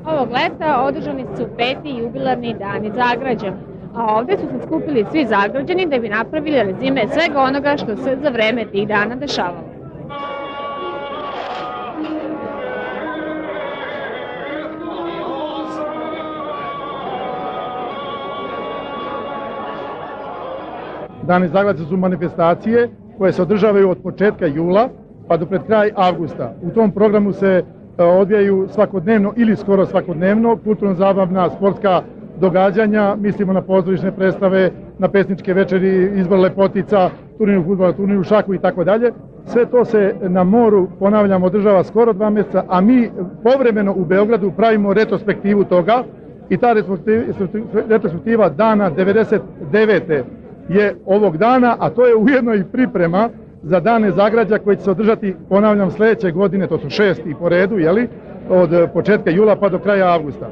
Ovog leta održani su 5. jubilarni dani Zagrađa, a ovde su se skupili svi Zagrađani da bi napravili rezime svega onoga što se za vreme tih dana dešavalo. Dani Zagrađa su manifestacije koje se održavaju od početka jula pa do pred kraj avgusta. U tom programu se odvijaju svakodnevno ili skoro svakodnevno kulturno-zabavna, sportska događanja, mislimo na pozorišne predstave, na pesničke večeri, izbor lepotica, turnir u fudbalu, turnir u šaku i tako dalje. Sve to se na moru, ponavljam, održava skoro 2 mjeseca, a mi povremeno u Beogradu pravimo retrospektivu toga i ta retrospektiva dana 99. je ovog dana, a to je ujedno i priprema za dane Zagrađa koji će se održati, ponavljam, sljedeće godine, to su 6. po redu, od početka jula pa do kraja avgusta.